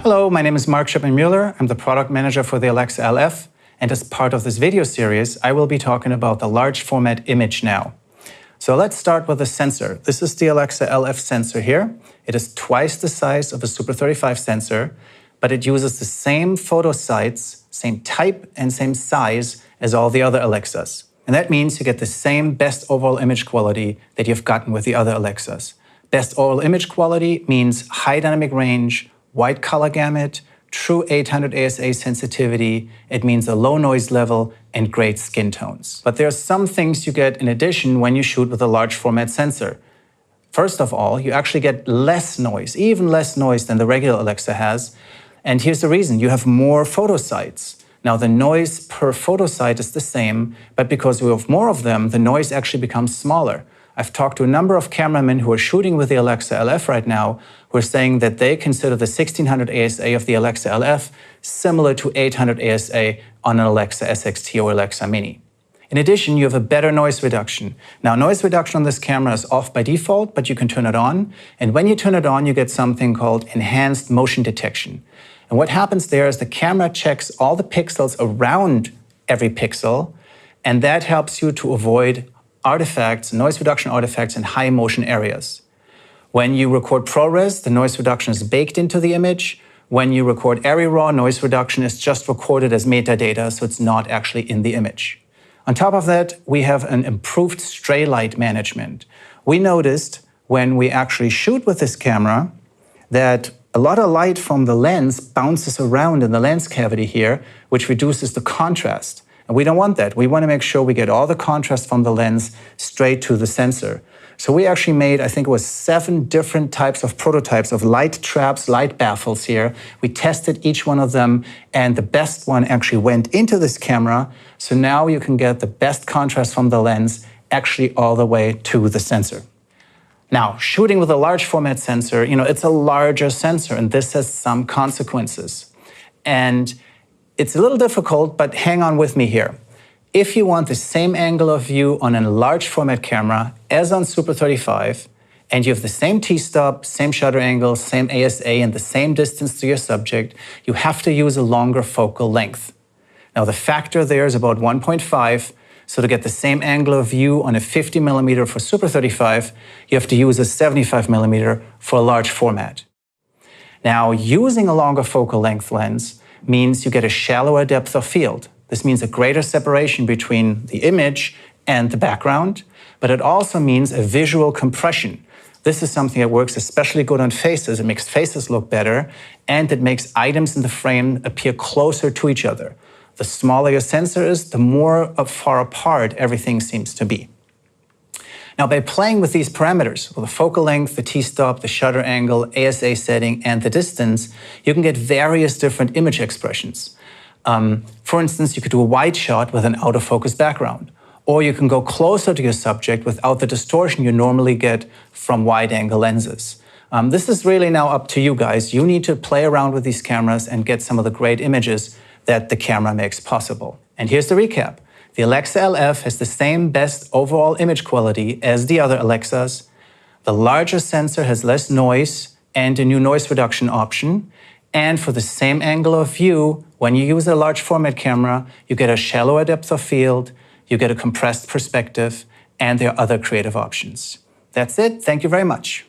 Hello, my name is Mark Schipman-Mueller. I'm the product manager for the Alexa LF. And as part of this video series, I will be talking about the large format image now. So let's start with the sensor. This is the Alexa LF sensor here. It is twice the size of a Super 35 sensor, but it uses the same photo sites, same type and same size as all the other Alexas. And that means you get the same best overall image quality that you've gotten with the other Alexas. Best overall image quality means high dynamic range, wide color gamut, true 800 ASA sensitivity. It means a low noise level and great skin tones. But there are some things you get in addition when you shoot with a large format sensor. First of all, you actually get less noise, even less noise than the regular Alexa has. And here's the reason: you have more photo sites. Now, the noise per photo site is the same, but because we have more of them, the noise actually becomes smaller. I've talked to a number of cameramen who are shooting with the Alexa LF right now who are saying that they consider the 1600 ASA of the Alexa LF similar to 800 ASA on an Alexa SXT or Alexa Mini. In addition, you have a better noise reduction. Now, noise reduction on this camera is off by default, but you can turn it on. And when you turn it on, you get something called enhanced motion detection. And what happens there is the camera checks all the pixels around every pixel, and that helps you to avoid artifacts, noise reduction artifacts in high motion areas. When you record ProRes, the noise reduction is baked into the image. When you record ARRI RAW, noise reduction is just recorded as metadata, so it's not actually in the image. On top of that, we have an improved stray light management. We noticed when we actually shoot with this camera that a lot of light from the lens bounces around in the lens cavity here, which reduces the contrast. And we don't want that. We want to make sure we get all the contrast from the lens straight to the sensor. So we actually made, I think it was 7 different types of prototypes of light traps, light baffles here. We tested each one of them, and the best one actually went into this camera. So now you can get the best contrast from the lens actually all the way to the sensor. Now, shooting with a large format sensor, it's a larger sensor, and this has some consequences. And it's a little difficult, but hang on with me here. If you want the same angle of view on a large format camera as on Super 35, and you have the same t-stop, same shutter angle, same ASA, and the same distance to your subject, you have to use a longer focal length. Now, the factor there is about 1.5, so to get the same angle of view on a 50mm for Super 35, you have to use a 75mm for a large format. Now, using a longer focal length lens means you get a shallower depth of field. This means a greater separation between the image and the background, but it also means a visual compression. This is something that works especially good on faces. It makes faces look better, and it makes items in the frame appear closer to each other. The smaller your sensor is, the more far apart everything seems to be. Now, by playing with these parameters, with the focal length, the t-stop, the shutter angle, ASA setting, and the distance, you can get various different image expressions. For instance, you could do a wide shot with an out-of-focus background, or you can go closer to your subject without the distortion you normally get from wide-angle lenses. This is really now up to you guys. You need to play around with these cameras and get some of the great images that the camera makes possible. And here's the recap. The Alexa LF has the same best overall image quality as the other Alexas. The larger sensor has less noise and a new noise reduction option. And for the same angle of view, when you use a large format camera, you get a shallower depth of field, you get a compressed perspective, and there are other creative options. That's it. Thank you very much.